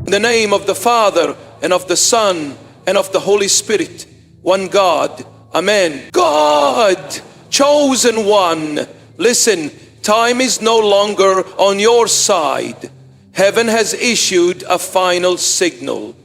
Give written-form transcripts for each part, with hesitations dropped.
In the name of the Father, and of the Son, and of the Holy Spirit, one God. Amen. God, chosen one, listen, time is no longer on your side. Heaven has issued a final signal.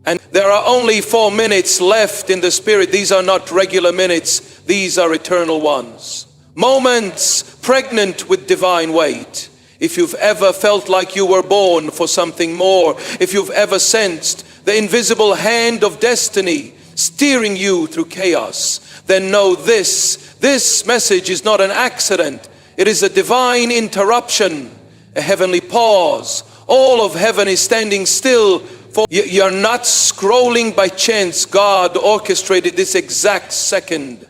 And there are only 4 minutes left in the Spirit. These are not regular minutes. These are eternal ones. Moments pregnant with divine weight. If you've ever felt like you were born for something more, if you've ever sensed the invisible hand of destiny steering you through chaos, then know this message is not an accident. It is a divine interruption, a heavenly pause. All of heaven is standing still. For you're not scrolling by chance. God orchestrated this exact second,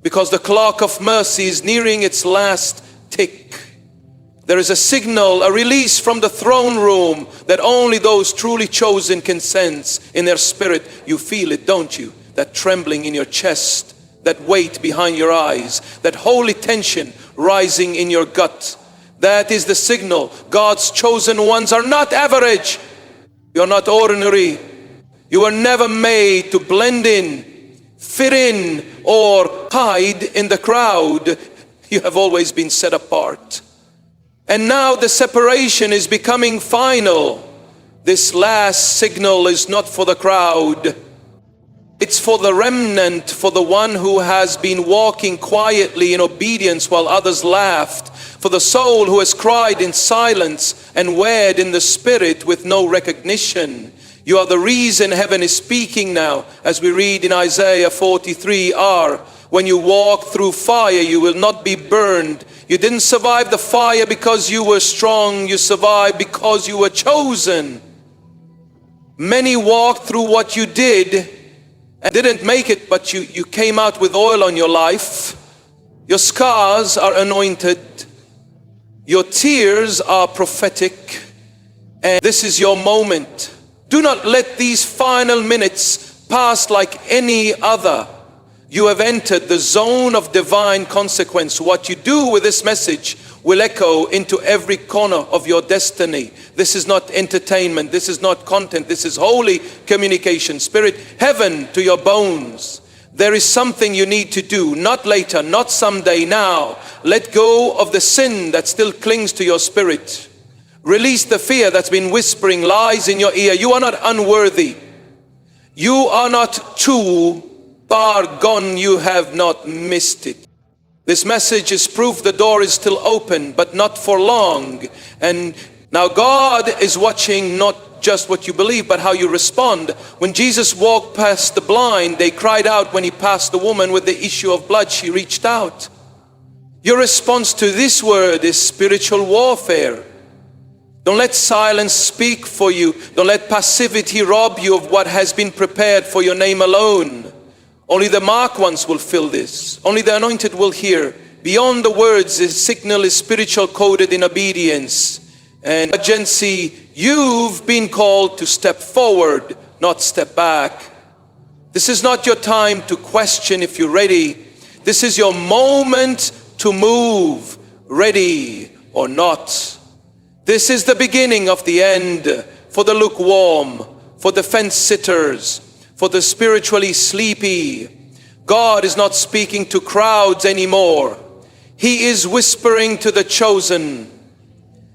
because the clock of mercy is nearing its last tick. There is a signal, a release from the throne room that only those truly chosen can sense in their spirit. You feel it, don't you? That trembling in your chest, that weight behind your eyes, that holy tension rising in your gut. That is the signal. God's chosen ones are not average. You're not ordinary. You were never made to blend in, fit in, or hide in the crowd. You have always been set apart. And now the separation is becoming final. This last signal is not for the crowd. It's for the remnant, for the one who has been walking quietly in obedience while others laughed, for the soul who has cried in silence and wailed in the Spirit with no recognition. You are the reason heaven is speaking now, as we read in Isaiah 43:r. When you walk through fire, you will not be burned. You didn't survive the fire because you were strong. You survived because you were chosen. Many walked through what you did and didn't make it, but you came out with oil on your life. Your scars are anointed. Your tears are prophetic. And this is your moment. Do not let these final minutes pass like any other. You have entered the zone of divine consequence. What you do with this message will echo into every corner of your destiny. This is not entertainment. This is not content. This is holy communication. Spirit, heaven to your bones. There is something you need to do, not later, not someday, now. Let go of the sin that still clings to your spirit. Release the fear that's been whispering lies in your ear. You are not unworthy. You are not too far gone. You have not missed it. This message is proof the door is still open, but not for long. And now God is watching not just what you believe, but how you respond. When Jesus walked past the blind, they cried out. When he passed the woman with the issue of blood, she reached out. Your response to this word is spiritual warfare. Don't let silence speak for you. Don't let passivity rob you of what has been prepared for your name alone. Only the marked ones will fill this. Only the anointed will hear. Beyond the words, the signal is spiritual, coded in obedience and urgency. You've been called to step forward, not step back. This is not your time to question if you're ready. This is your moment to move, ready or not. This is the beginning of the end for the lukewarm, for the fence sitters, for the spiritually sleepy. God is not speaking to crowds anymore. He is whispering to the chosen.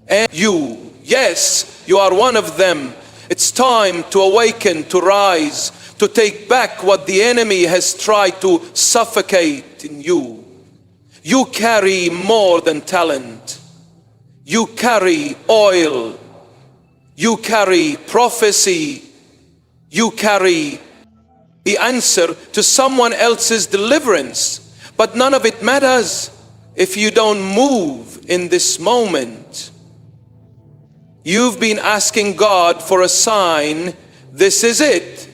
And you, yes, you are one of them. It's time to awaken, to rise, to take back what the enemy has tried to suffocate in you. You carry more than talent. You carry oil. You carry prophecy. You carry the answer to someone else's deliverance. But none of it matters if you don't move in this moment. You've been asking God for a sign. This is it.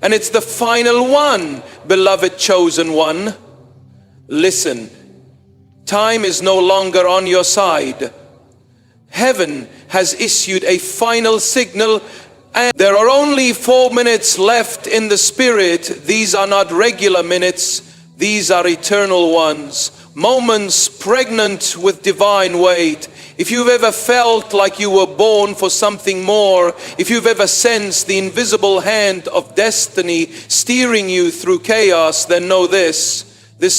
And it's the final one, beloved chosen one. Listen, time is no longer on your side. Heaven has issued a final signal, and there are only 4 minutes left in the Spirit. These are not regular minutes. These are eternal ones. Moments pregnant with divine weight. if you've ever felt like you were born for something more, if you've ever sensed the invisible hand of destiny steering you through chaos, then know this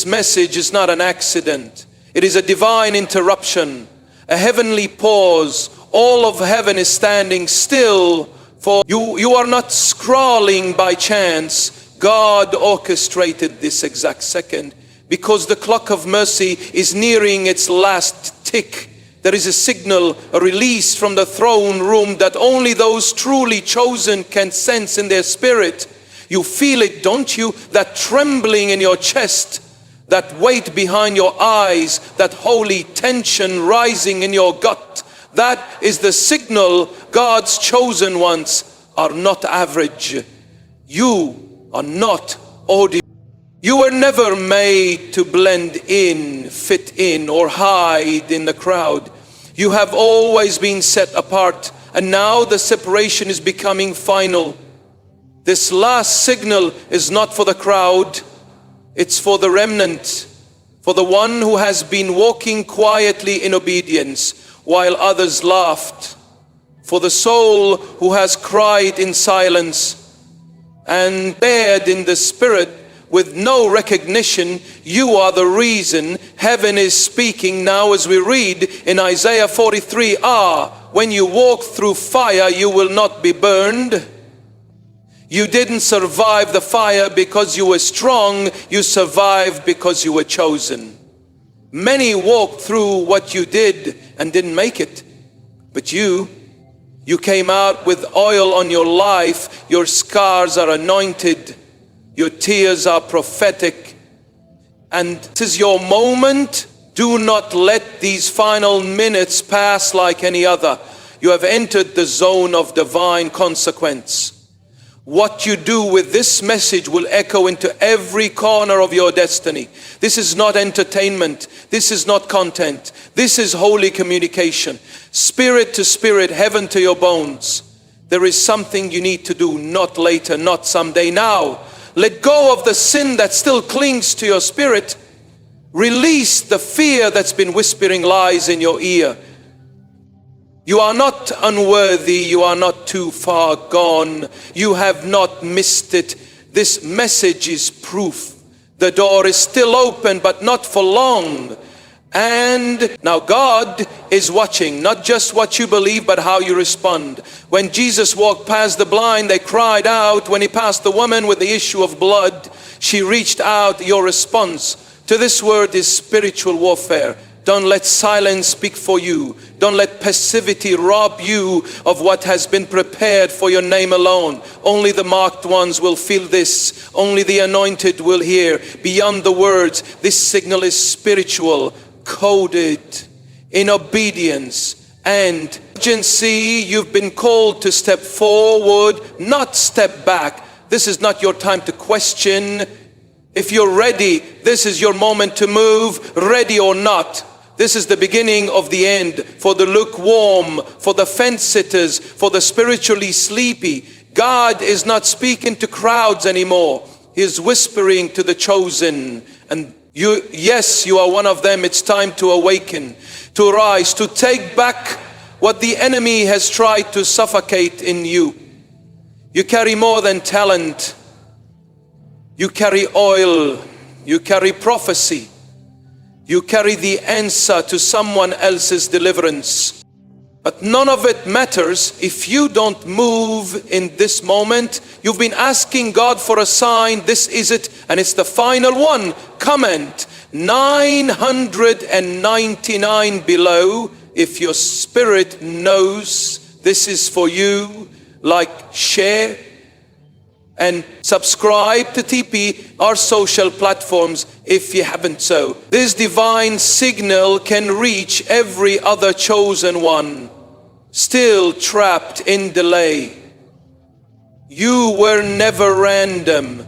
message is not an accident. It is a divine interruption, a heavenly pause. All of heaven is standing still for you. You are not scrolling by chance. God orchestrated this exact second, because the clock of mercy is nearing its last tick. There is a signal, a release from the throne room that only those truly chosen can sense in their spirit. You feel it, don't you? That trembling in your chest, that weight behind your eyes, that holy tension rising in your gut. That is the signal. God's chosen ones are not average. You are not ordinary. You were never made to blend in, fit in, or hide in the crowd. You have always been set apart, and now the separation is becoming final. This last signal is not for the crowd, it's for the remnant, for the one who has been walking quietly in obedience while others laughed, for the soul who has cried in silence and bared in the spirit with no recognition. You are the reason heaven is speaking now as we read in Isaiah 43. When you walk through fire, you will not be burned. You didn't survive the fire because you were strong. You survived because you were chosen. Many walked through what you did and didn't make it. But you came out with oil on your life. Your scars are anointed. Your tears are prophetic. And this is your moment. Do not let these final minutes pass like any other. You have entered the zone of divine consequence. What you do with this message will echo into every corner of your destiny. This is not entertainment. This is not content. This is holy communication. Spirit to spirit, heaven to your bones. There is something you need to do, not later, not someday, now. Let go of the sin that still clings to your spirit. Release the fear that's been whispering lies in your ear. You are not unworthy. You are not too far gone. You have not missed it. This message is proof. The door is still open, but not for long. And now God is watching, not just what you believe, but how you respond. When Jesus walked past the blind, they cried out. When he passed the woman with the issue of blood, she reached out. Your response to this word is spiritual warfare. Don't let silence speak for you. Don't let passivity rob you of what has been prepared for your name alone. Only the marked ones will feel this. Only the anointed will hear. Beyond the words, this signal is spiritual, coded in obedience and urgency. You've been called to step forward, not step back. This is not your time to question. If you're ready, this is your moment to move, ready or not. This is the beginning of the end for the lukewarm, for the fence sitters, for the spiritually sleepy. God is not speaking to crowds anymore. He is whispering to the chosen. And yes, you are one of them. It's time to awaken, to rise, to take back what the enemy has tried to suffocate in you. You carry more than talent. You carry oil. You carry prophecy. You carry the answer to someone else's deliverance. But none of it matters if you don't move in this moment. You've been asking God for a sign. This is it, and it's the final one. Comment 999 below if your spirit knows this is for you. Like, share, and subscribe to TP, our social platforms, if you haven't so. This divine signal can reach every other chosen one, still trapped in delay. You were never random.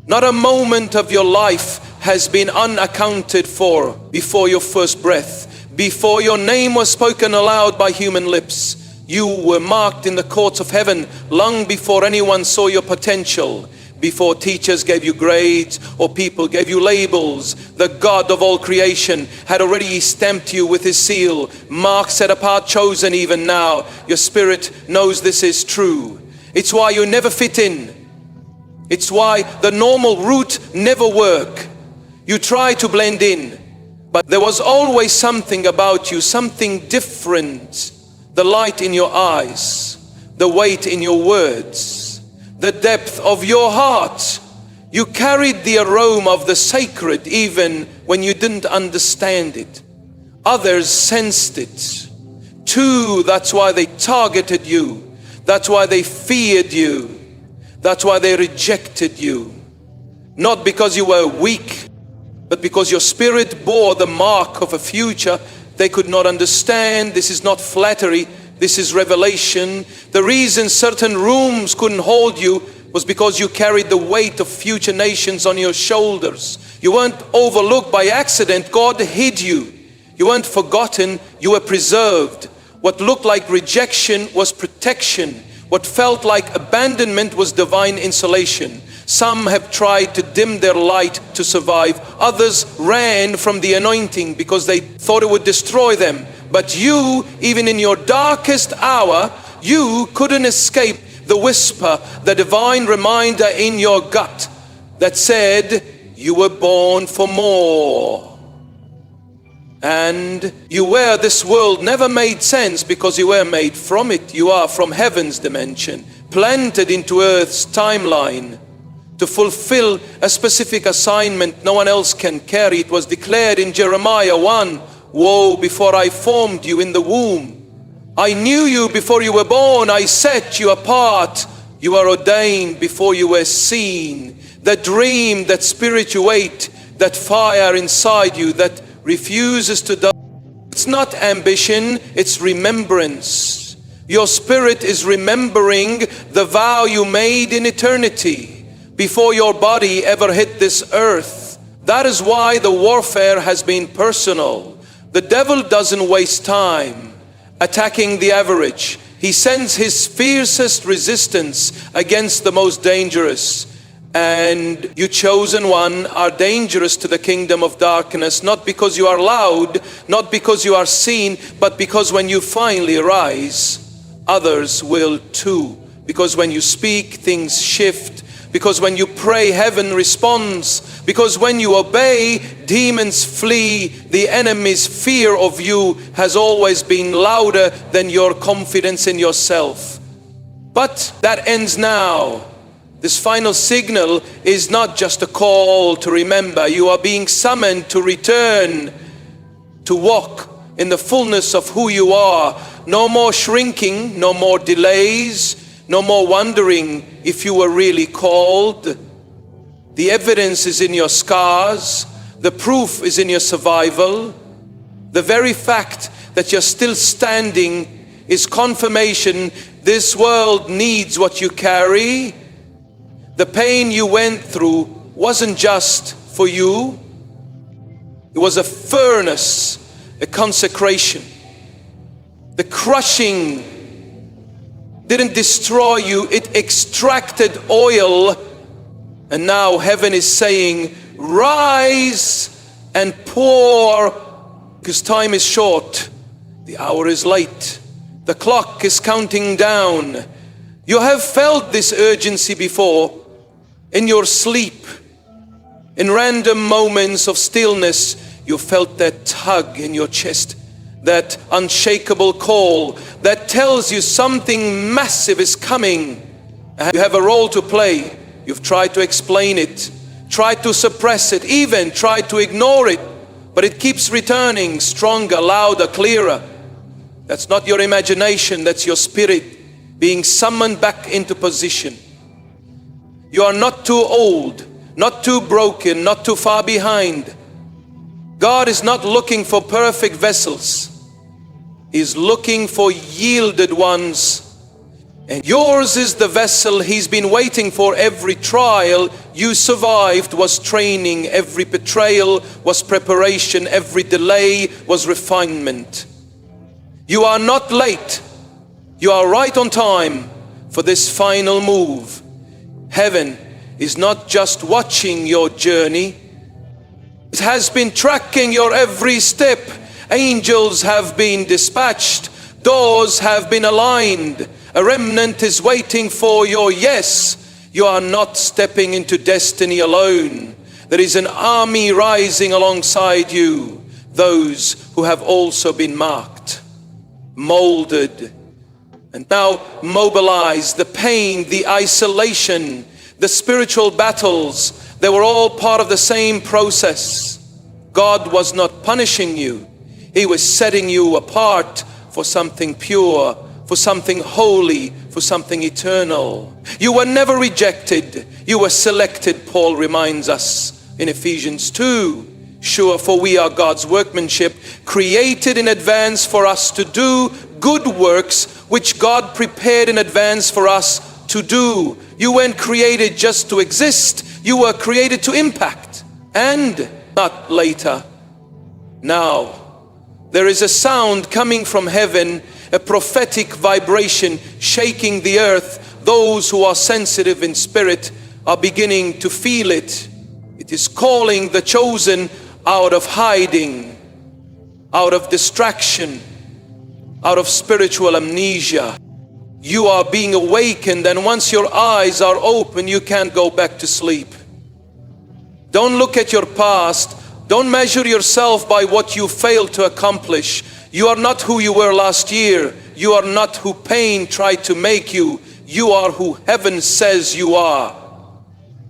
Not a moment of your life has been unaccounted for before your first breath, before your name was spoken aloud by human lips. You were marked in the courts of heaven long before anyone saw your potential. Before teachers gave you grades or people gave you labels, the God of all creation had already stamped you with his seal, marked, set apart, chosen. Even now, your spirit knows this is true. It's why you never fit in. It's why the normal route never work. You try to blend in, but there was always something about you, something different. The light in your eyes, the weight in your words, the depth of your heart. You carried the aroma of the sacred even when you didn't understand it. Others sensed it too. That's why they targeted you. That's why they feared you. That's why they rejected you. Not because you were weak, but because your spirit bore the mark of a future they could not understand. This is not flattery. This is revelation. The reason certain rooms couldn't hold you was because you carried the weight of future nations on your shoulders. You weren't overlooked by accident. God hid you. You weren't forgotten. You were preserved. What looked like rejection was protection. What felt like abandonment was divine insulation. Some have tried to dim their light to survive. Others ran from the anointing because they thought it would destroy them. But you, even in your darkest hour, you couldn't escape the whisper, the divine reminder in your gut that said, you were born for more. And you were, this world never made sense because you were made from it. You are from heaven's dimension, planted into earth's timeline to fulfill a specific assignment no one else can carry. It was declared in Jeremiah 1, woe, before I formed you in the womb. I knew you before you were born. I set you apart. You are ordained before you were seen. That dream, that spirituate, that fire inside you that refuses to die. It's not ambition, it's remembrance. Your spirit is remembering the vow you made in eternity before your body ever hit this earth. That is why the warfare has been personal. The devil doesn't waste time attacking the average. He sends his fiercest resistance against the most dangerous. And you chosen one are dangerous to the kingdom of darkness, not because you are loud, not because you are seen, but because when you finally rise, others will too. Because when you speak, things shift. Because when you pray, heaven responds. Because when you obey, demons flee. The enemy's fear of you has always been louder than your confidence in yourself. But that ends now. This final signal is not just a call to remember. You are being summoned to return, to walk in the fullness of who you are. No more shrinking, no more delays, no more wondering if you were really called. The evidence is in your scars. The proof is in your survival. The very fact that you're still standing is confirmation this world needs what you carry. The pain you went through wasn't just for you. It was a furnace, a consecration. The crushing didn't destroy you, it extracted oil. And now heaven is saying, rise and pour, because time is short. The hour is late. The clock is counting down. You have felt this urgency before. In your sleep, in random moments of stillness, you felt that tug in your chest, that unshakable call that tells you something massive is coming. And you have a role to play. You've tried to explain it, tried to suppress it, even tried to ignore it, but it keeps returning stronger, louder, clearer. That's not your imagination, that's your spirit being summoned back into position. You are not too old, not too broken, not too far behind. God is not looking for perfect vessels. He's looking for yielded ones. And yours is the vessel He's been waiting for. Every trial you survived was training. Every betrayal was preparation. Every delay was refinement. You are not late. You are right on time for this final move. Heaven is not just watching your journey, it has been tracking your every step. Angels have been dispatched, doors have been aligned, a remnant is waiting for your yes. You are not stepping into destiny alone. There is an army rising alongside you, those who have also been marked, molded, and now mobilized. The pain, the isolation, the spiritual battles, they were all part of the same process. God was not punishing you. He was setting you apart for something pure, for something holy, for something eternal. You were never rejected. You were selected, Paul reminds us in Ephesians 2. Sure, for we are God's workmanship, created in advance for us to do good works, which God prepared in advance for us to do. You weren't created just to exist. You were created to impact, and not later. Now, there is a sound coming from heaven, a prophetic vibration shaking the earth. Those who are sensitive in spirit are beginning to feel it. It is calling the chosen out of hiding, out of distraction, out of spiritual amnesia. You are being awakened, and once your eyes are open, you can't go back to sleep. Don't look at your past. Don't measure yourself by what you failed to accomplish. You are not who you were last year. You are not who pain tried to make you. You are who heaven says you are.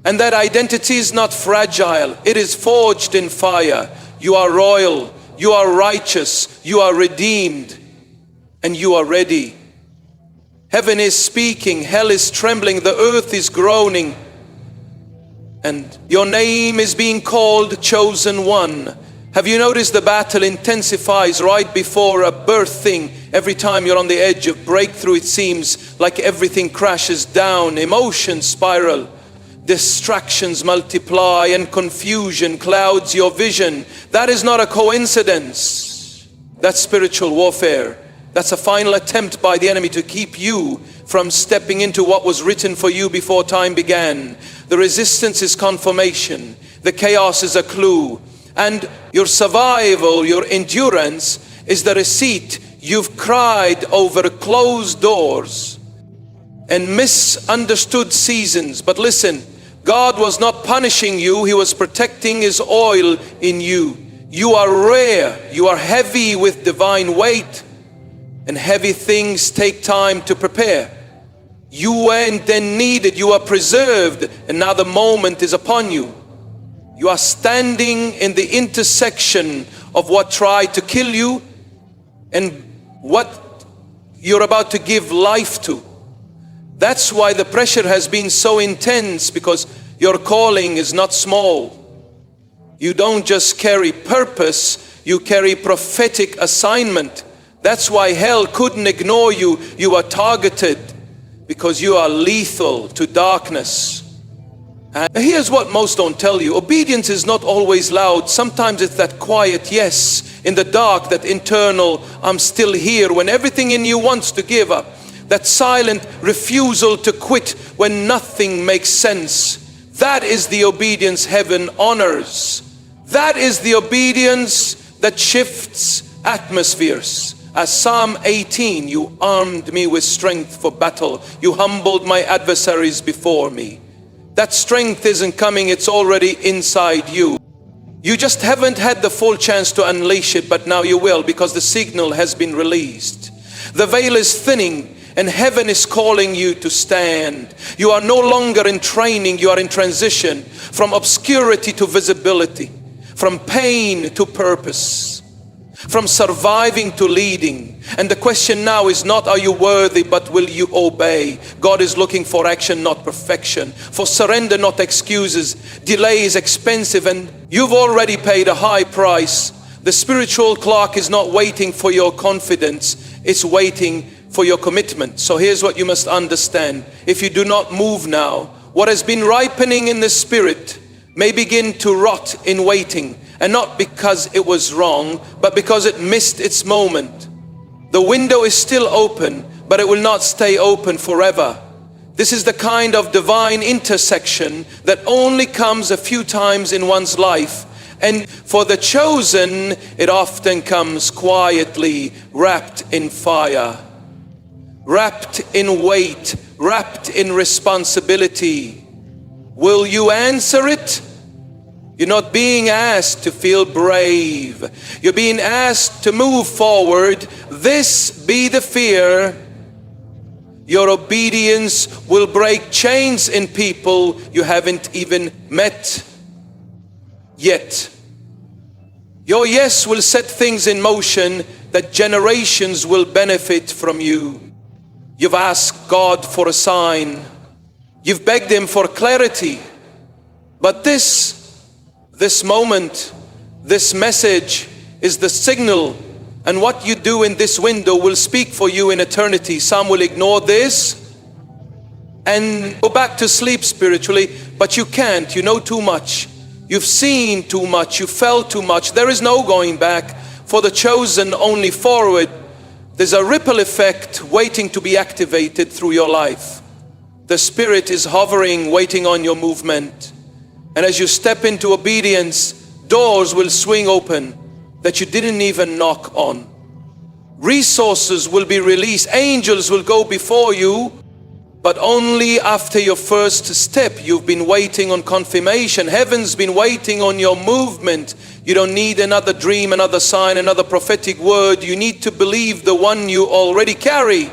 And that identity is not fragile. It is forged in fire. You are royal. You are righteous. You are redeemed. And you are ready. Heaven is speaking. Hell is trembling. The earth is groaning. And your name is being called Chosen One. Have you noticed the battle intensifies right before a birthing? Every time you're on the edge of breakthrough, it seems like everything crashes down. Emotions spiral. Distractions multiply and confusion clouds your vision. That is not a coincidence. That's spiritual warfare. That's a final attempt by the enemy to keep you from stepping into what was written for you before time began. The resistance is confirmation. The chaos is a clue. And your survival, your endurance is the receipt. You've cried over closed doors and misunderstood seasons. But listen, God was not punishing you. He was protecting His oil in you. You are rare. You are heavy with divine weight. And heavy things take time to prepare. You weren't then needed. You are preserved. And now the moment is upon you. You are standing in the intersection of what tried to kill you and what you're about to give life to. That's why the pressure has been so intense, because your calling is not small. You don't just carry purpose, you carry prophetic assignment. That's why hell couldn't ignore you. You are targeted because you are lethal to darkness. And here's what most don't tell you. Obedience is not always loud. Sometimes it's that quiet yes in the dark, that internal I'm still here when everything in you wants to give up. That silent refusal to quit when nothing makes sense. That is the obedience heaven honors. That is the obedience that shifts atmospheres. As Psalm 18, you armed me with strength for battle. You humbled my adversaries before me. That strength isn't coming, it's already inside you. You just haven't had the full chance to unleash it, but now you will, because the signal has been released. The veil is thinning and heaven is calling you to stand. You are no longer in training, you are in transition from obscurity to visibility, from pain to purpose, from surviving to leading. And the question now is not are you worthy, but will you obey? God is looking for action, not perfection, for surrender, not excuses. Delay is expensive and you've already paid a high price. The spiritual clock is not waiting for your confidence, it's waiting for your commitment. So here's what you must understand. If you do not move now, what has been ripening in the spirit may begin to rot in waiting. And not because it was wrong, but because it missed its moment. The window is still open, but it will not stay open forever. This is the kind of divine intersection that only comes a few times in one's life. And for the chosen, it often comes quietly, wrapped in fire, wrapped in weight, wrapped in responsibility. Will you answer it? You're not being asked to feel brave. You're being asked to move forward. This be the fear. Your obedience will break chains in people you haven't even met yet. Your yes will set things in motion that generations will benefit from you. You've asked God for a sign. You've begged Him for clarity. But this moment, this message is the signal, and what you do in this window will speak for you in eternity. Some will ignore this and go back to sleep spiritually, but you can't. You know too much. You've seen too much. You felt too much. There is no going back. For the chosen, only forward. There's a ripple effect waiting to be activated through your life. The Spirit is hovering, waiting on your movement. And as you step into obedience, doors will swing open that you didn't even knock on. Resources will be released. Angels will go before you, but only after your first step. You've been waiting on confirmation. Heaven's been waiting on your movement. You don't need another dream, another sign, another prophetic word. You need to believe the one you already carry.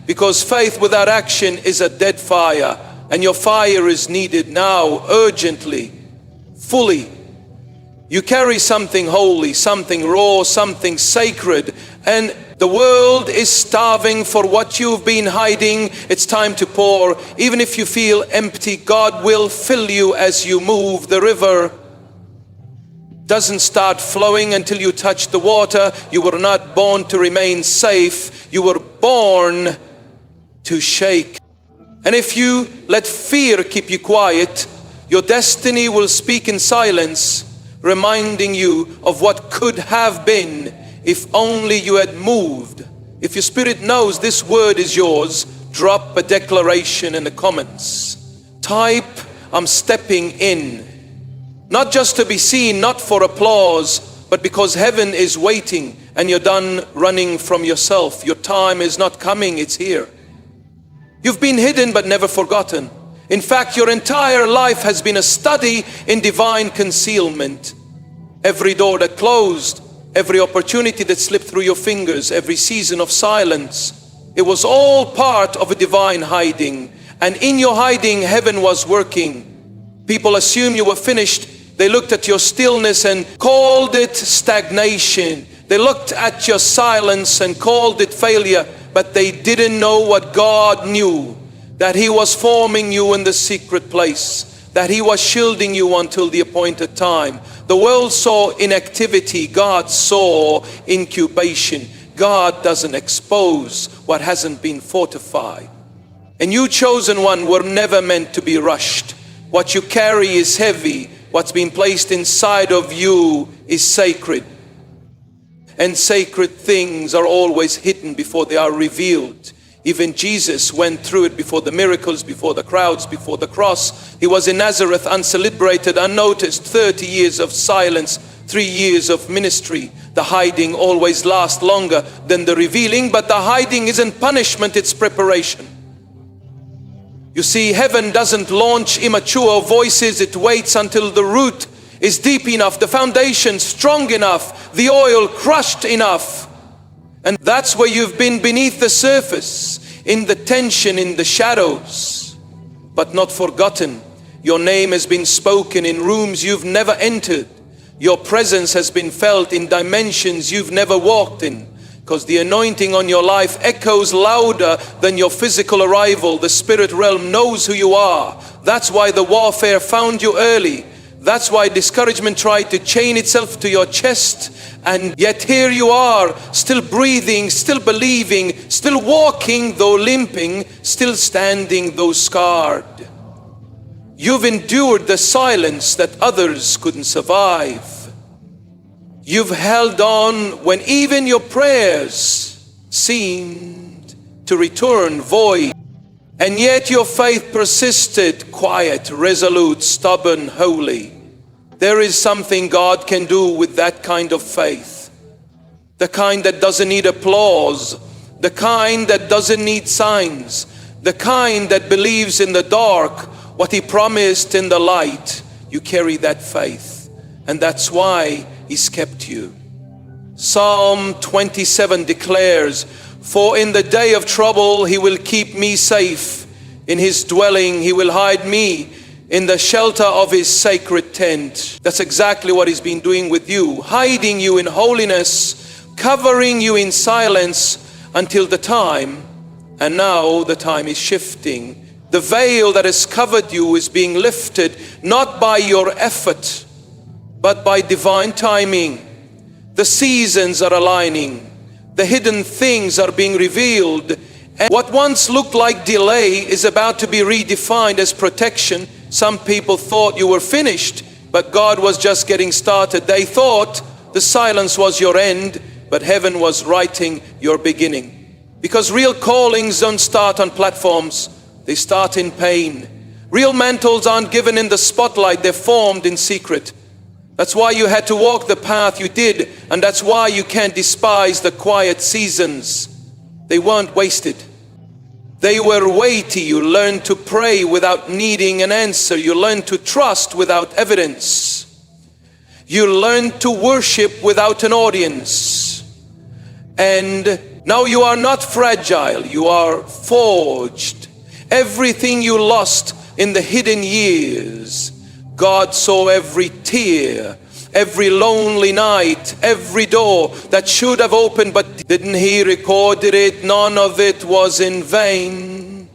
Because faith without action is a dead fire. And your fire is needed now, urgently, fully. You carry something holy, something raw, something sacred. And the world is starving for what you've been hiding. It's time to pour. Even if you feel empty, God will fill you as you move. The river doesn't start flowing until you touch the water. You were not born to remain safe. You were born to shake. And if you let fear keep you quiet, your destiny will speak in silence, reminding you of what could have been if only you had moved. If your spirit knows this word is yours, drop a declaration in the comments. Type, I'm stepping in. Not just to be seen, not for applause, but because heaven is waiting and you're done running from yourself. Your time is not coming, it's here. You've been hidden but never forgotten. In fact, your entire life has been a study in divine concealment. Every door that closed, every opportunity that slipped through your fingers, every season of silence, it was all part of a divine hiding. And in your hiding, heaven was working. People assumed you were finished. They looked at your stillness and called it stagnation. They looked at your silence and called it failure. But they didn't know what God knew, that He was forming you in the secret place, that He was shielding you until the appointed time. The world saw inactivity, God saw incubation. God doesn't expose what hasn't been fortified. And you, chosen one, were never meant to be rushed. What you carry is heavy. What's been placed inside of you is sacred. And sacred things are always hidden before they are revealed. Even Jesus went through it before the miracles, before the crowds, before the cross. He was in Nazareth, uncelebrated, unnoticed, 30 years of silence, 3 years of ministry. The hiding always lasts longer than the revealing, but the hiding isn't punishment, it's preparation. You see, heaven doesn't launch immature voices, it waits until the root is deep enough, the foundation strong enough, the oil crushed enough. And that's where you've been beneath the surface, in the tension, in the shadows, but not forgotten. Your name has been spoken in rooms you've never entered. Your presence has been felt in dimensions you've never walked in. Because the anointing on your life echoes louder than your physical arrival. The spirit realm knows who you are. That's why the warfare found you early. That's why discouragement tried to chain itself to your chest. And yet here you are, still breathing, still believing, still walking though limping, still standing though scarred. You've endured the silence that others couldn't survive. You've held on when even your prayers seemed to return void. And yet your faith persisted, quiet, resolute, stubborn, holy. There is something God can do with that kind of faith. The kind that doesn't need applause. The kind that doesn't need signs. The kind that believes in the dark what He promised in the light. You carry that faith. And that's why He's kept you. Psalm 27 declares, "For in the day of trouble He will keep me safe. In His dwelling He will hide me in the shelter of His sacred tent." That's exactly what He's been doing with you. Hiding you in holiness, covering you in silence until the time, and now the time is shifting. The veil that has covered you is being lifted, not by your effort, but by divine timing. The seasons are aligning. The hidden things are being revealed. And what once looked like delay is about to be redefined as protection. Some people thought you were finished, but God was just getting started. They thought the silence was your end, but heaven was writing your beginning. Because real callings don't start on platforms, they start in pain. Real mantles aren't given in the spotlight, they're formed in secret. That's why you had to walk the path you did, and that's why you can't despise the quiet seasons. They weren't wasted. They were weighty. You learned to pray without needing an answer. You learned to trust without evidence. You learned to worship without an audience. And now you are not fragile, you are forged. Everything you lost in the hidden years, God saw every tear, every lonely night, every door that should have opened, but didn't He recorded it? None of it was in vain.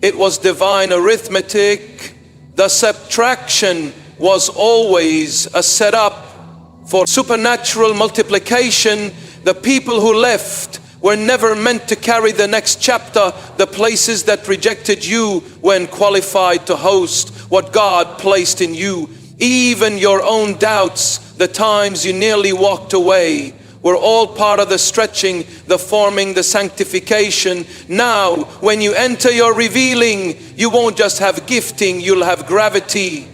It was divine arithmetic. The subtraction was always a setup for supernatural multiplication. The people who left were never meant to carry the next chapter. The places that rejected you weren't qualified to host what God placed in you. Even your own doubts, the times you nearly walked away, were all part of the stretching, the forming, the sanctification. Now, when you enter your revealing, you won't just have gifting, you'll have gravity.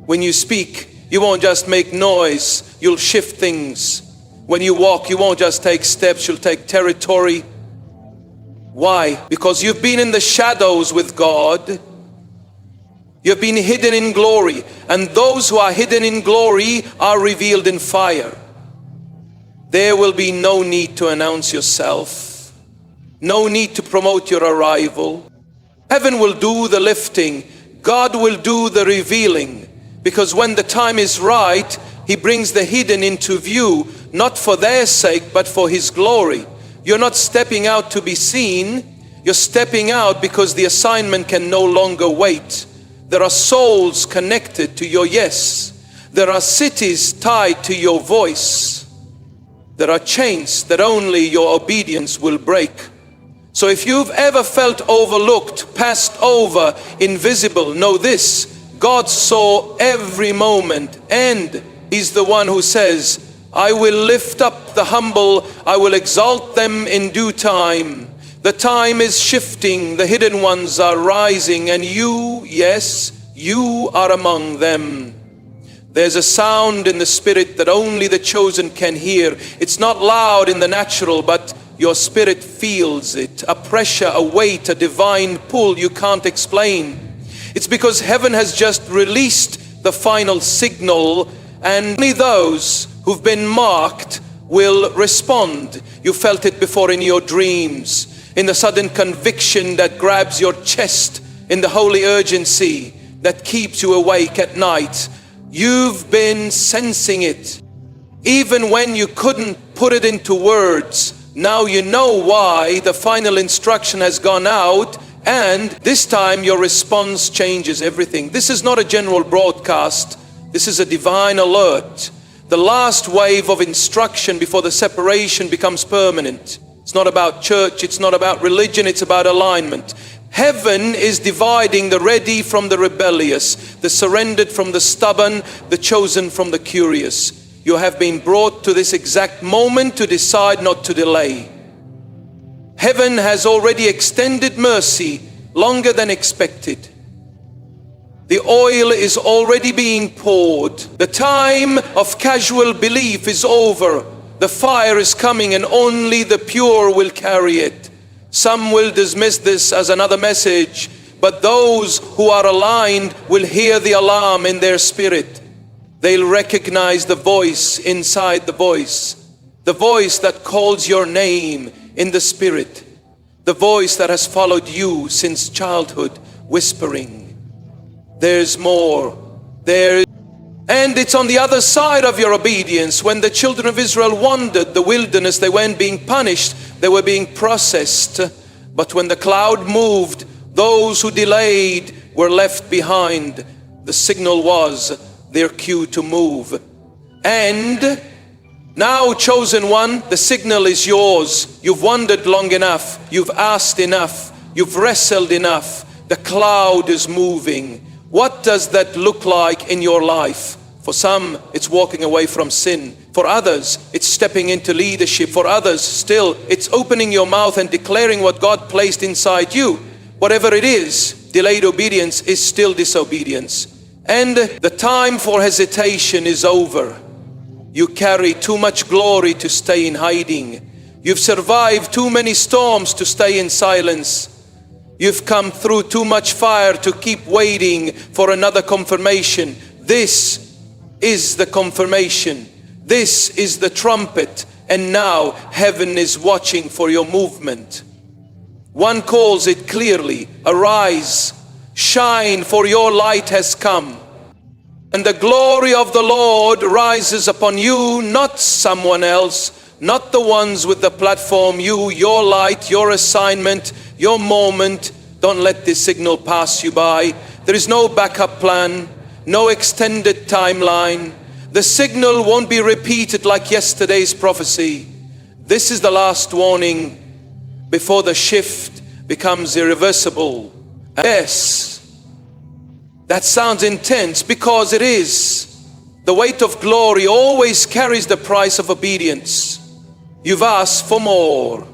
When you speak, you won't just make noise, you'll shift things. When you walk, you won't just take steps, you'll take territory. Why? Because you've been in the shadows with God. You've been hidden in glory. And those who are hidden in glory are revealed in fire. There will be no need to announce yourself. No need to promote your arrival. Heaven will do the lifting. God will do the revealing. Because when the time is right, He brings the hidden into view, not for their sake, but for His glory. You're not stepping out to be seen. You're stepping out because the assignment can no longer wait. There are souls connected to your yes. There are cities tied to your voice. There are chains that only your obedience will break. So if you've ever felt overlooked, passed over, invisible, know this: God saw every moment, and He's the one who says, "I will lift up the humble, I will exalt them in due time." The time is shifting, the hidden ones are rising, and you, yes, you are among them. There's a sound in the spirit that only the chosen can hear. It's not loud in the natural, but your spirit feels it. A pressure, a weight, a divine pull you can't explain. It's because heaven has just released the final signal, and only those who've been marked will respond. You felt it before in your dreams, in the sudden conviction that grabs your chest, in the holy urgency that keeps you awake at night. You've been sensing it. Even when you couldn't put it into words, now you know why. The final instruction has gone out, and this time your response changes everything. This is not a general broadcast. This is a divine alert. The last wave of instruction before the separation becomes permanent. It's not about church, it's not about religion, it's about alignment. Heaven is dividing the ready from the rebellious, the surrendered from the stubborn, the chosen from the curious. You have been brought to this exact moment to decide not to delay. Heaven has already extended mercy longer than expected. The oil is already being poured. The time of casual belief is over. The fire is coming and only the pure will carry it. Some will dismiss this as another message, but those who are aligned will hear the alarm in their spirit. They'll recognize the voice inside the voice that calls your name in the spirit, the voice that has followed you since childhood, whispering, there's more, and it's on the other side of your obedience. When the children of Israel wandered the wilderness, they weren't being punished, they were being processed. But when the cloud moved, those who delayed were left behind. The signal was their cue to move. And now, chosen one, the signal is yours. You've wandered long enough, you've asked enough, you've wrestled enough. The cloud is moving. What does that look like in your life? For some, it's walking away from sin. For others, it's stepping into leadership. For others, still, it's opening your mouth and declaring what God placed inside you. Whatever it is, delayed obedience is still disobedience. And the time for hesitation is over. You carry too much glory to stay in hiding. You've survived too many storms to stay in silence. You've come through too much fire to keep waiting for another confirmation. This is the confirmation. This is the trumpet. And now heaven is watching for your movement. One calls it clearly, arise, shine, for your light has come. And the glory of the Lord rises upon you, not someone else, not the ones with the platform, your light, your assignment, your moment. Don't let this signal pass you by. There is no backup plan, no extended timeline. The signal won't be repeated like yesterday's prophecy. This is the last warning before the shift becomes irreversible. Yes, that sounds intense because it is. The weight of glory always carries the price of obedience. You've asked for more.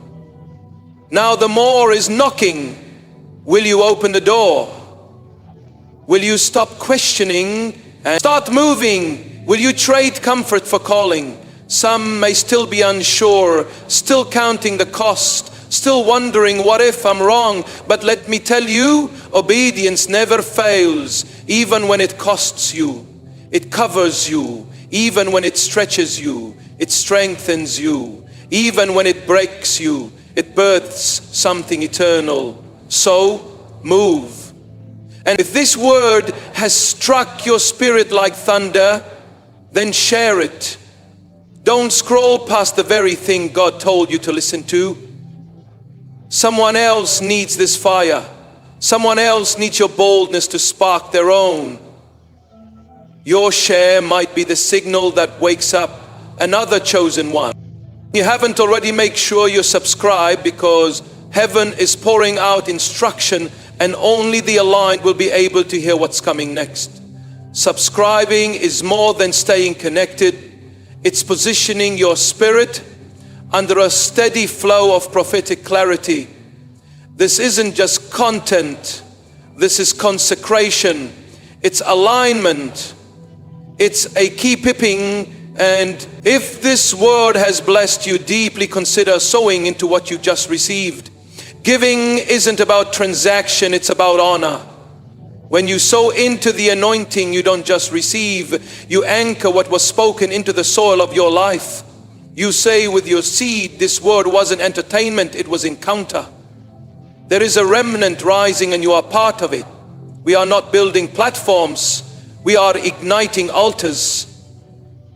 Now the more is knocking. Will you open the door? Will you stop questioning and start moving? Will you trade comfort for calling? Some may still be unsure, still counting the cost, still wondering, what if I'm wrong? But let me tell you, obedience never fails, even when it costs you. It covers you, even when it stretches you. It strengthens you, even when it breaks you. It births something eternal. So move. And if this word has struck your spirit like thunder, then share it. Don't scroll past the very thing God told you to listen to. Someone else needs this fire. Someone else needs your boldness to spark their own. Your share might be the signal that wakes up another chosen one. You haven't already, make sure you subscribe, because heaven is pouring out instruction and only the aligned will be able to hear what's coming next. Subscribing is more than staying connected. It's positioning your spirit under a steady flow of prophetic clarity. This isn't just content. This is consecration. It's alignment. It's a keeping. And if this word has blessed you deeply, consider sowing into what you just received. Giving isn't about transaction, it's about honor. When you sow into the anointing, you don't just receive, you anchor what was spoken into the soil of your life. You say with your seed, this word wasn't entertainment, it was encounter. There is a remnant rising and you are part of it. We are not building platforms, we are igniting altars.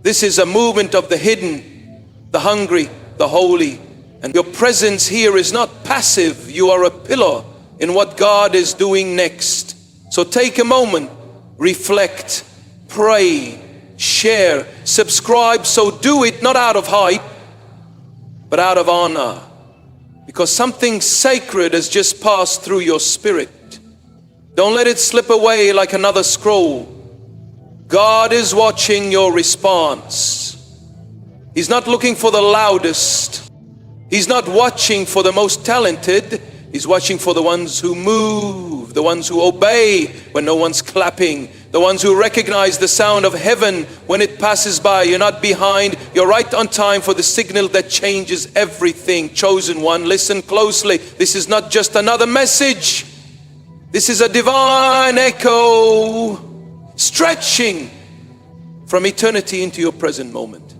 This is a movement of the hidden, the hungry, the holy. And your presence here is not passive. You are a pillar in what God is doing next. So take a moment, reflect, pray, share, subscribe. So do it not out of hype, but out of honor. Because something sacred has just passed through your spirit. Don't let it slip away like another scroll. God is watching your response. He's not looking for the loudest. He's not watching for the most talented. He's watching for the ones who move, the ones who obey when no one's clapping, the ones who recognize the sound of heaven when it passes by. You're not behind, you're right on time for the signal that changes everything. Chosen one, listen closely. This is not just another message. This is a divine echo stretching from eternity into your present moment.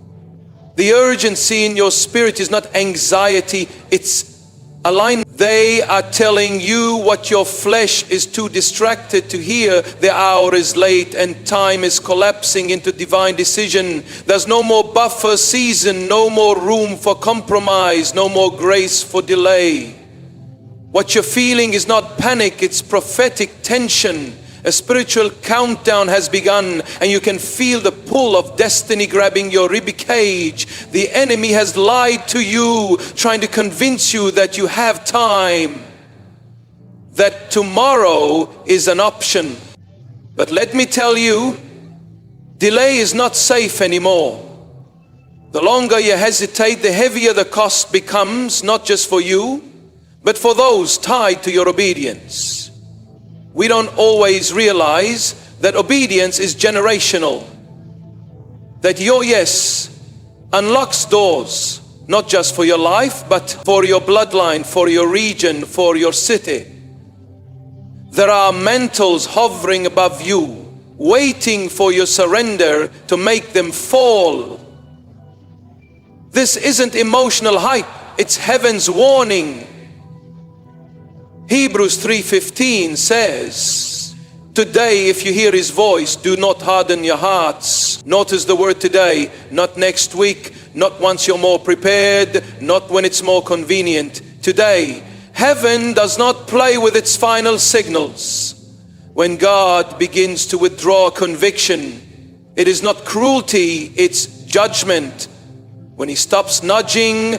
The urgency in your spirit is not anxiety, it's alignment. They are telling you what your flesh is too distracted to hear. The hour is late and time is collapsing into divine decision. There's no more buffer season, no more room for compromise, no more grace for delay. What you're feeling is not panic, it's prophetic tension. A spiritual countdown has begun, and you can feel the pull of destiny grabbing your ribcage. The enemy has lied to you, trying to convince you that you have time, that tomorrow is an option. But let me tell you, delay is not safe anymore. The longer you hesitate, the heavier the cost becomes, not just for you, but for those tied to your obedience. We don't always realize that obedience is generational. That your yes unlocks doors, not just for your life, but for your bloodline, for your region, for your city. There are mantles hovering above you, waiting for your surrender to make them fall. This isn't emotional hype, it's heaven's warning. Hebrews 3:15 says, today if you hear his voice, do not harden your hearts. Notice the word today, not next week, not once you're more prepared, not when it's more convenient. Today, heaven does not play with its final signals. When God begins to withdraw conviction, it is not cruelty, it's judgment. When he stops nudging,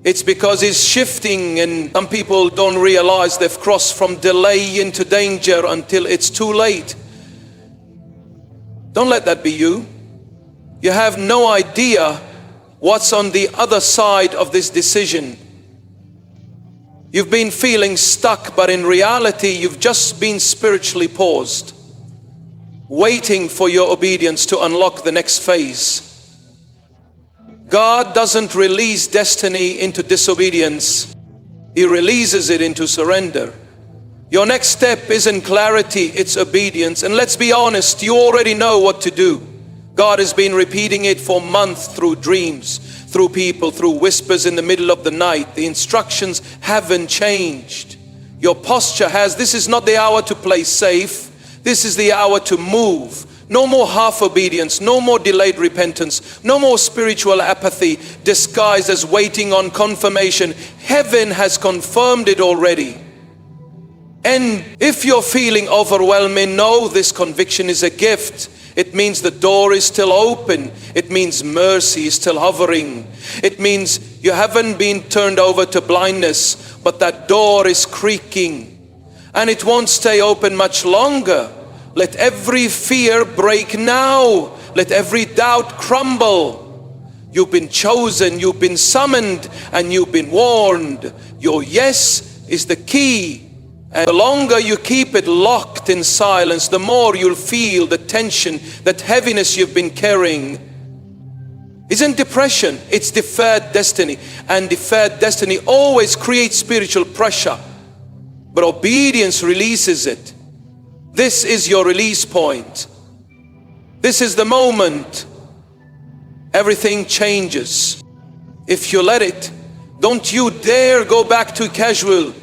it's because he's shifting, and some people don't realize they've crossed from delay into danger until it's too late. Don't let that be you. You have no idea what's on the other side of this decision. You've been feeling stuck, but in reality, you've just been spiritually paused, waiting for your obedience to unlock the next phase. God doesn't release destiny into disobedience. He releases it into surrender. Your next step isn't clarity, it's obedience. And let's be honest, you already know what to do. God has been repeating it for months through dreams, through people, through whispers in the middle of the night. The instructions haven't changed. Your posture has. This is not the hour to play safe. This is the hour to move. No more half obedience, no more delayed repentance, no more spiritual apathy disguised as waiting on confirmation. Heaven has confirmed it already. And if you're feeling overwhelming, know this conviction is a gift. It means the door is still open. It means mercy is still hovering. It means you haven't been turned over to blindness, but that door is creaking. And it won't stay open much longer. Let every fear break now. Let every doubt crumble. You've been chosen, you've been summoned, and you've been warned. Your yes is the key. And the longer you keep it locked in silence, the more you'll feel the tension, that heaviness you've been carrying. Isn't depression, it's deferred destiny. And deferred destiny always creates spiritual pressure. But obedience releases it. This is your release point. This is the moment everything changes. If you let it, don't you dare go back to casual.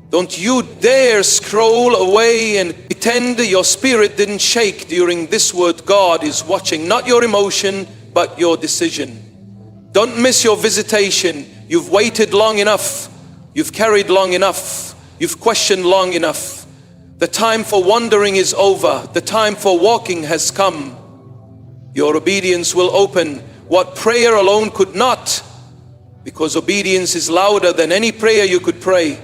Don't you dare scroll away and pretend your spirit didn't shake during this word. God is watching, not your emotion, but your decision. Don't miss your visitation. You've waited long enough. You've carried long enough. You've questioned long enough. The time for wandering is over. The time for walking has come. Your obedience will open what prayer alone could not, because obedience is louder than any prayer you could pray.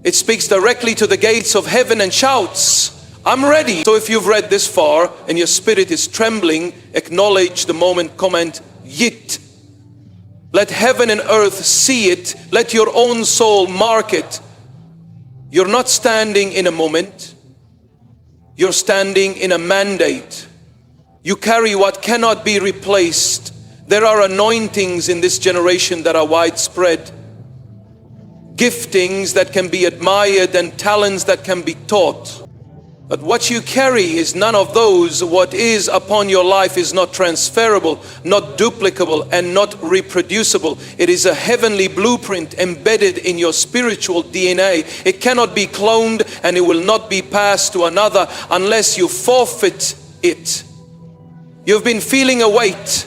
It speaks directly to the gates of heaven and shouts, I'm ready. So if you've read this far and your spirit is trembling, acknowledge the moment, comment, yit. Let heaven and earth see it. Let your own soul mark it. You're not standing in a moment. You're standing in a mandate. You carry what cannot be replaced. There are anointings in this generation that are widespread. Giftings that can be admired and talents that can be taught. But what you carry is none of those. What is upon your life is not transferable, not duplicable, and not reproducible. It is a heavenly blueprint embedded in your spiritual DNA. It cannot be cloned, and it will not be passed to another unless you forfeit it. You've been feeling a weight,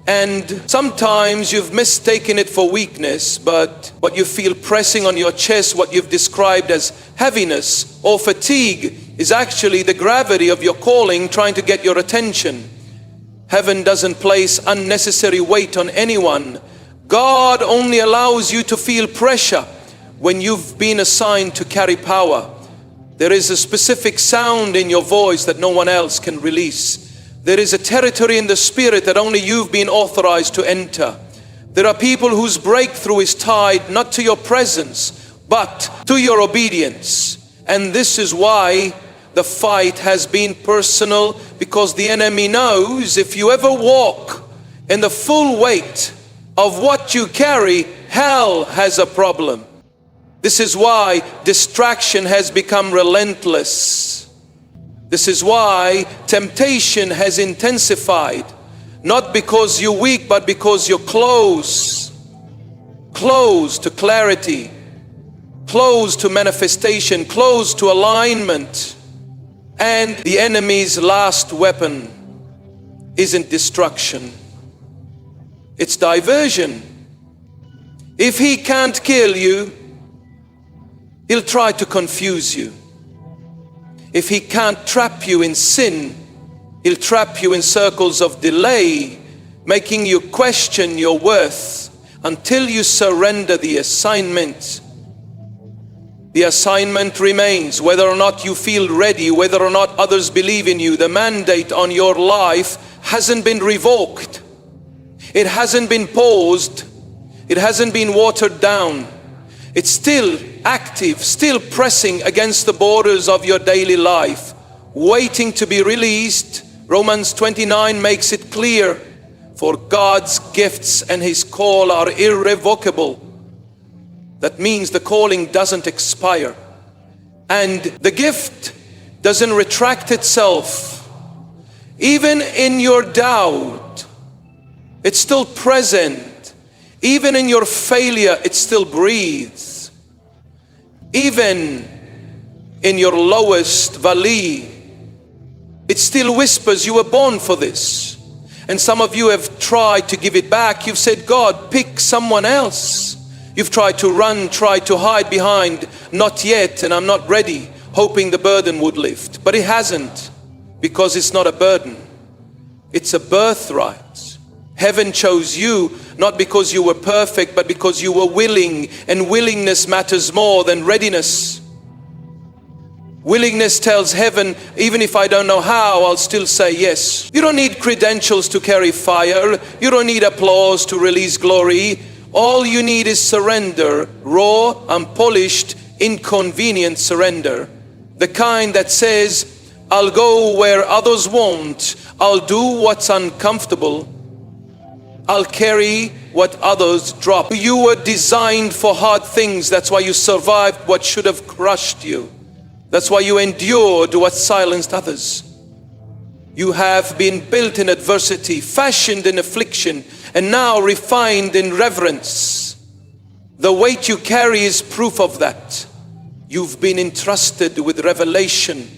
and sometimes you've mistaken it for weakness, but what you feel pressing on your chest, what you've described as heaviness or fatigue, is actually the gravity of your calling trying to get your attention. Heaven doesn't place unnecessary weight on anyone. God only allows you to feel pressure when you've been assigned to carry power. There is a specific sound in your voice that no one else can release. There is a territory in the spirit that only you've been authorized to enter. There are people whose breakthrough is tied not to your presence, but to your obedience. And this is why the fight has been personal, because the enemy knows if you ever walk in the full weight of what you carry, hell has a problem. This is why distraction has become relentless. This is why temptation has intensified. Not because you're weak, but because you're close to clarity, close to manifestation, close to alignment. And the enemy's last weapon isn't destruction, it's diversion. If he can't kill you, he'll try to confuse you. If he can't trap you in sin, he'll trap you in circles of delay, making you question your worth until you surrender the assignment. The assignment remains, whether or not you feel ready, whether or not others believe in you. The mandate on your life hasn't been revoked. It hasn't been paused. It hasn't been watered down. It's still active, still pressing against the borders of your daily life, waiting to be released. Romans 29 makes it clear, for God's gifts and His call are irrevocable. That means the calling doesn't expire. And the gift doesn't retract itself. Even in your doubt, it's still present. Even in your failure, it still breathes. Even in your lowest valley, it still whispers, you were born for this. And some of you have tried to give it back. You've said, God, pick someone else. You've tried to run, tried to hide behind, not yet, and I'm not ready, hoping the burden would lift. But it hasn't, because it's not a burden. It's a birthright. Heaven chose you, not because you were perfect, but because you were willing, and willingness matters more than readiness. Willingness tells heaven, even if I don't know how, I'll still say yes. You don't need credentials to carry fire. You don't need applause to release glory. All you need is surrender, raw, unpolished, inconvenient surrender. The kind that says, I'll go where others won't. I'll do what's uncomfortable. I'll carry what others drop. You were designed for hard things. That's why you survived what should have crushed you. That's why you endured what silenced others. You have been built in adversity, fashioned in affliction, and now refined in reverence. The weight you carry is proof of that. You've been entrusted with revelation.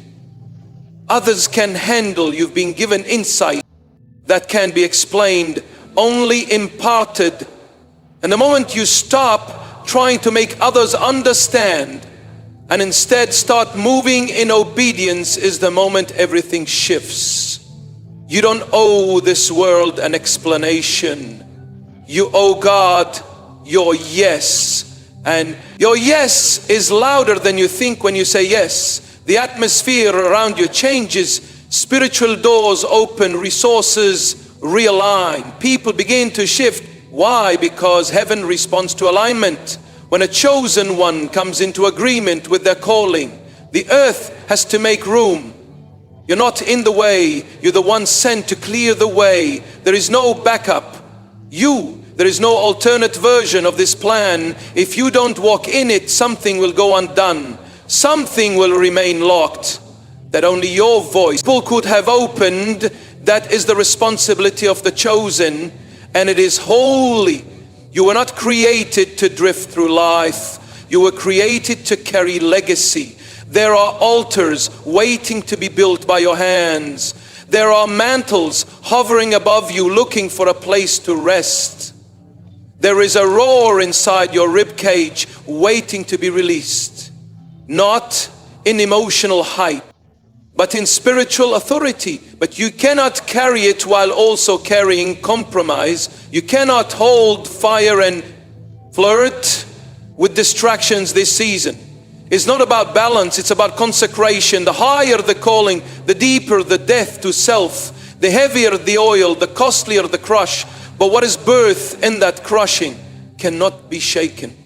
Others can handle. You've been given insight that can be explained, only imparted. And the moment you stop trying to make others understand and instead start moving in obedience is the moment everything shifts. You don't owe this world an explanation. You owe God your yes. And your yes is louder than you think when you say yes. The atmosphere around you changes. Spiritual doors open, resources realign. People begin to shift. Why? Because heaven responds to alignment. When a chosen one comes into agreement with their calling, the earth has to make room. You're not in the way. You're the one sent to clear the way. There is no backup. There is no alternate version of this plan. If you don't walk in it, something will go undone. Something will remain locked that only your voice could have opened. That is the responsibility of the chosen, and it is holy. You were not created to drift through life. You were created to carry legacy. There are altars waiting to be built by your hands. There are mantles hovering above you, looking for a place to rest. There is a roar inside your rib cage waiting to be released. Not in emotional height, but in spiritual authority. But you cannot carry it while also carrying compromise. You cannot hold fire and flirt with distractions this season. It's not about balance, it's about consecration. The higher the calling, the deeper the death to self, the heavier the oil, the costlier the crush. But what is birthed in that crushing cannot be shaken.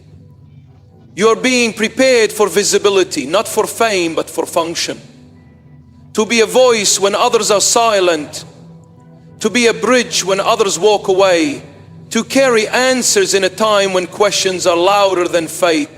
You are being prepared for visibility, not for fame, but for function. To be a voice when others are silent. To be a bridge when others walk away. To carry answers in a time when questions are louder than faith.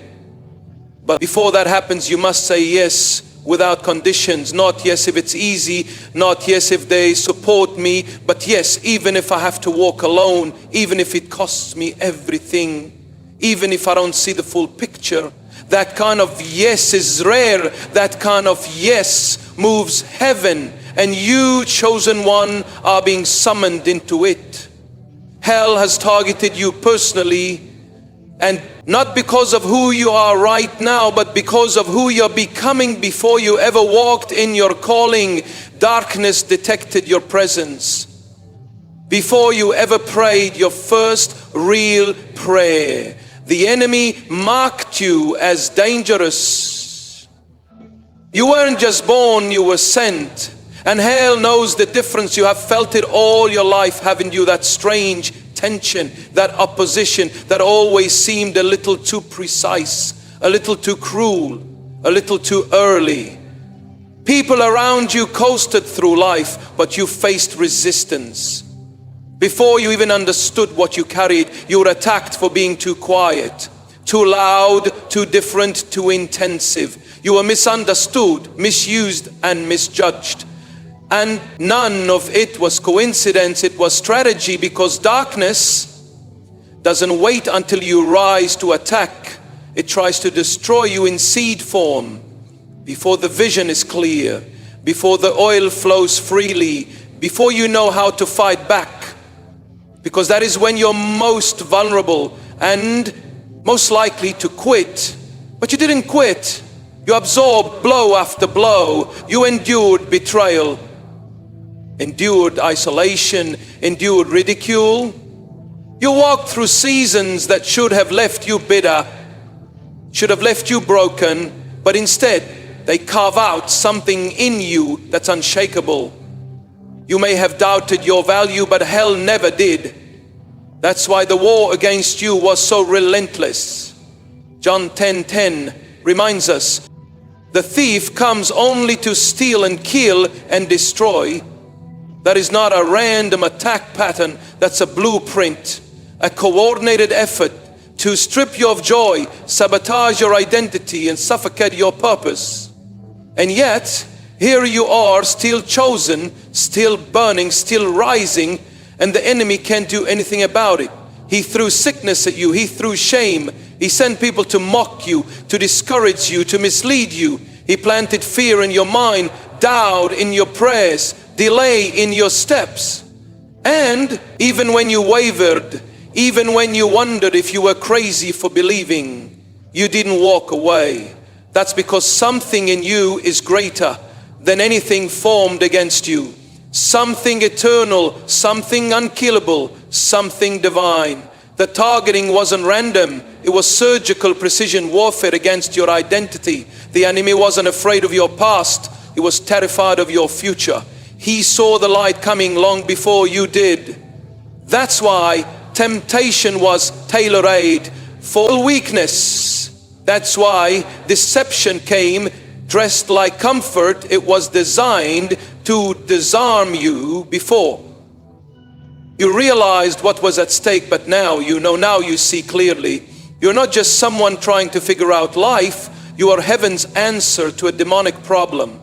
But before that happens, you must say yes without conditions. Not yes if it's easy, not yes if they support me, but yes even if I have to walk alone, even if it costs me everything, even if I don't see the full picture. That kind of yes is rare. That kind of yes moves heaven, and you, chosen one, are being summoned into it. Hell has targeted you personally, and not because of who you are right now, but because of who you're becoming. Before you ever walked in your calling, darkness detected your presence. Before you ever prayed your first real prayer, the enemy marked you as dangerous. You weren't just born, you were sent. And hell knows the difference. You have felt it all your life, haven't you? That strange tension, that opposition that always seemed a little too precise, a little too cruel, a little too early. People around you coasted through life, but you faced resistance. Before you even understood what you carried, you were attacked for being too quiet, too loud, too different, too intensive. You were misunderstood, misused, and misjudged. And none of it was coincidence, it was strategy, because darkness doesn't wait until you rise to attack. It tries to destroy you in seed form, before the vision is clear, before the oil flows freely, before you know how to fight back. Because that is when you're most vulnerable and most likely to quit. But you didn't quit. You absorbed blow after blow. You endured betrayal, endured isolation, endured ridicule. You walked through seasons that should have left you bitter, should have left you broken, but instead they carve out something in you that's unshakable. You may have doubted your value, but hell never did. That's why the war against you was so relentless. John 10:10 reminds us, the thief comes only to steal and kill and destroy. That is not a random attack pattern. That's a blueprint, a coordinated effort to strip you of joy, sabotage your identity, and suffocate your purpose. And yet, here you are, still chosen, still burning, still rising, and the enemy can't do anything about it. He threw sickness at you. He threw shame. He sent people to mock you, to discourage you, to mislead you. He planted fear in your mind, doubt in your prayers, delay in your steps. And even when you wavered, even when you wondered if you were crazy for believing, you didn't walk away. That's because something in you is greater than anything formed against you. Something eternal, something unkillable, something divine. The targeting wasn't random. It was surgical precision warfare against your identity. The enemy wasn't afraid of your past. He was terrified of your future. He saw the light coming long before you did. That's why temptation was tailor-made for weakness. That's why deception came dressed like comfort. It was designed to disarm you before. You realized what was at stake, but now you know, now you see clearly. You're not just someone trying to figure out life. You are heaven's answer to a demonic problem.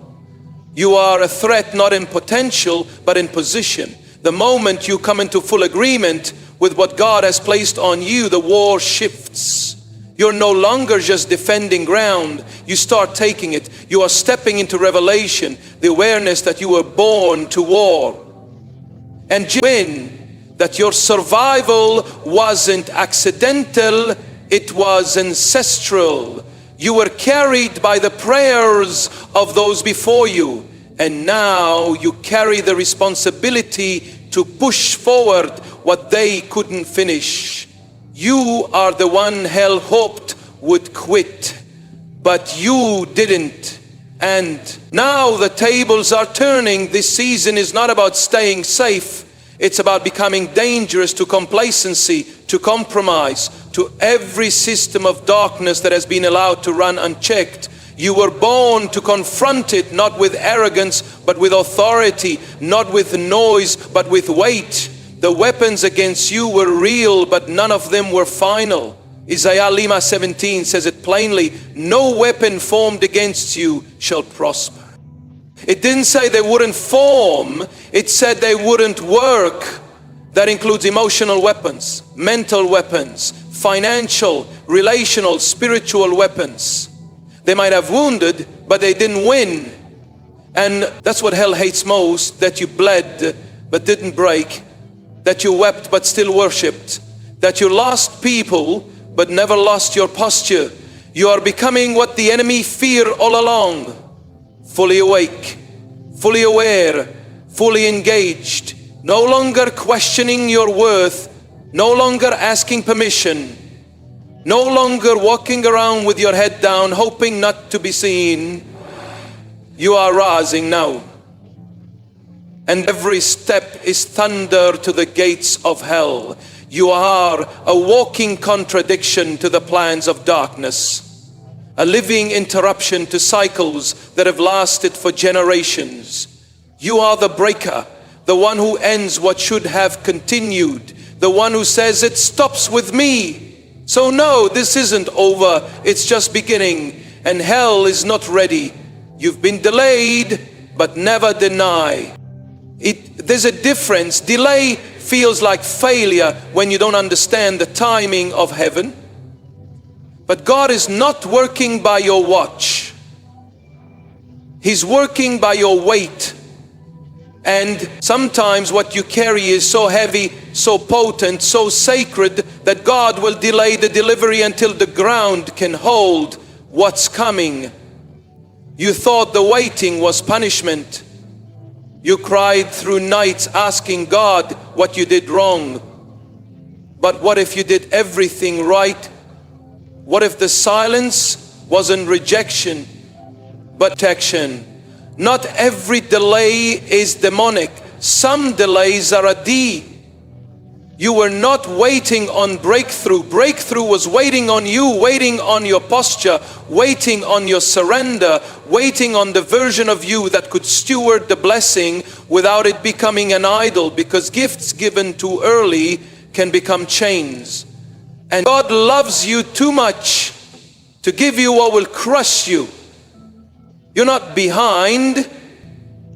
You are a threat not in potential, but in position. The moment you come into full agreement with what God has placed on you, the war shifts. You're no longer just defending ground. You start taking it. You are stepping into revelation, the awareness that you were born to war. And win, that your survival wasn't accidental, it was ancestral. You were carried by the prayers of those before you, and now you carry the responsibility to push forward what they couldn't finish. You are the one hell hoped would quit, but you didn't. And now the tables are turning. This season is not about staying safe. It's about becoming dangerous to complacency, to compromise, to every system of darkness that has been allowed to run unchecked. You were born to confront it, not with arrogance, but with authority, not with noise, but with weight. The weapons against you were real, but none of them were final. Isaiah Lima 17 says it plainly, no weapon formed against you shall prosper. It didn't say they wouldn't form, it said they wouldn't work. That includes emotional weapons, mental weapons, financial, relational, spiritual weapons. They might have wounded, but they didn't win. And that's what hell hates most, that you bled but didn't break, that you wept but still worshipped, that you lost people but never lost your posture. You are becoming what the enemy feared all along. Fully awake, fully aware, fully engaged, no longer questioning your worth, no longer asking permission, no longer walking around with your head down, hoping not to be seen. You are rising now. And every step is thunder to the gates of hell. You are a walking contradiction to the plans of darkness, a living interruption to cycles that have lasted for generations. You are the breaker, the one who ends what should have continued, the one who says it stops with me. So no, this isn't over, it's just beginning, and hell is not ready. You've been delayed, but never deny. There's a difference. Delay feels like failure when you don't understand the timing of heaven. But God is not working by your watch. He's working by your weight. And sometimes what you carry is so heavy, so potent, so sacred that God will delay the delivery until the ground can hold what's coming. You thought the waiting was punishment. You cried through nights asking God what you did wrong. But what if you did everything right? What if the silence wasn't rejection, but protection? Not every delay is demonic. Some delays are a D. You were not waiting on breakthrough. Breakthrough was waiting on you, waiting on your posture, waiting on your surrender, waiting on the version of you that could steward the blessing without it becoming an idol, because gifts given too early can become chains. And God loves you too much to give you what will crush you. You're not behind,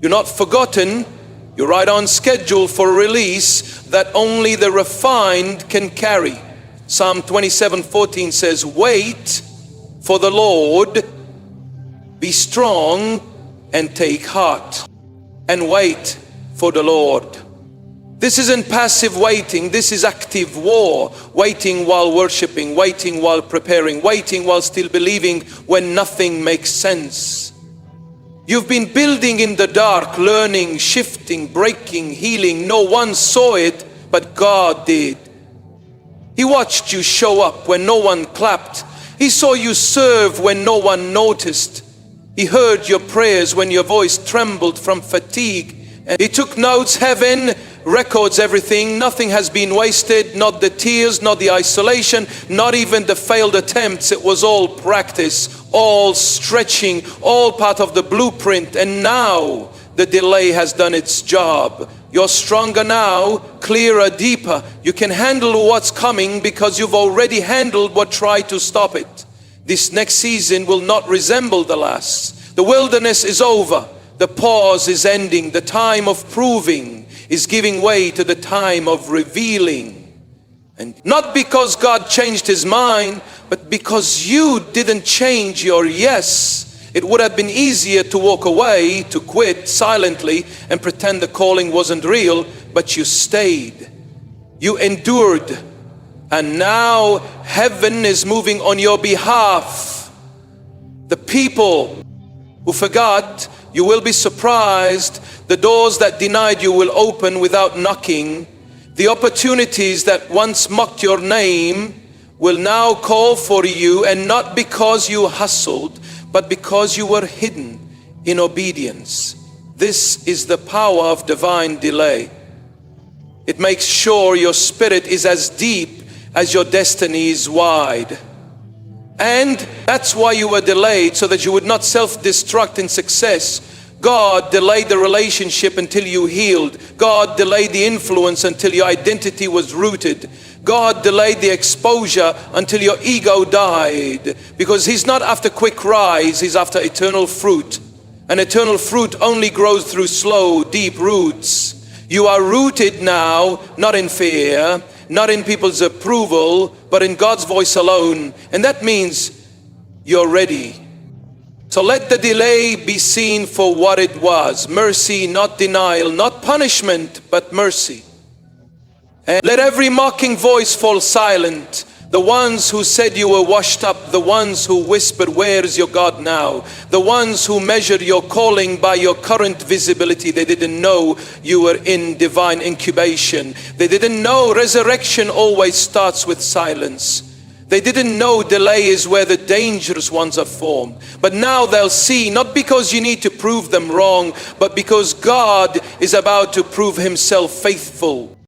you're not forgotten, you're right on schedule for release that only the refined can carry. Psalm 27:14 says, wait for the Lord, be strong and take heart. And wait for the Lord. This isn't passive waiting, this is active war. Waiting while worshiping, waiting while preparing, waiting while still believing when nothing makes sense. You've been building in the dark, learning, shifting, breaking, healing. No one saw it, but God did. He watched you show up when no one clapped. He saw you serve when no one noticed. He heard your prayers when your voice trembled from fatigue. And He took notes. Heaven records everything. Nothing has been wasted, not the tears, not the isolation, not even the failed attempts. It was all practice, all stretching, all part of the blueprint. And now the delay has done its job. You're stronger now, clearer, deeper. You can handle what's coming because you've already handled what tried to stop it. This next season will not resemble the last. The wilderness is over. The pause is ending. The time of proving is giving way to the time of revealing. And not because God changed his mind, but because you didn't change your yes. It would have been easier to walk away, to quit silently and pretend the calling wasn't real, but you stayed. You endured. And now heaven is moving on your behalf. The people who forgot, you will be surprised. The doors that denied you will open without knocking. The opportunities that once mocked your name will now call for you, and not because you hustled, but because you were hidden in obedience. This is the power of divine delay. It makes sure your spirit is as deep as your destiny is wide. And that's why you were delayed, so that you would not self-destruct in success. God delayed the relationship until you healed. God delayed the influence until your identity was rooted. God delayed the exposure until your ego died. Because he's not after quick rise, he's after eternal fruit. And eternal fruit only grows through slow, deep roots. You are rooted now, not in fear, not in people's approval, but in God's voice alone. And that means you're ready. So let the delay be seen for what it was. Mercy, not denial, not punishment, but mercy. And let every mocking voice fall silent. The ones who said you were washed up, the ones who whispered, where is your God now? The ones who measured your calling by your current visibility. They didn't know you were in divine incubation. They didn't know resurrection always starts with silence. They didn't know delay is where the dangerous ones are formed. But now they'll see, not because you need to prove them wrong, but because God is about to prove himself faithful.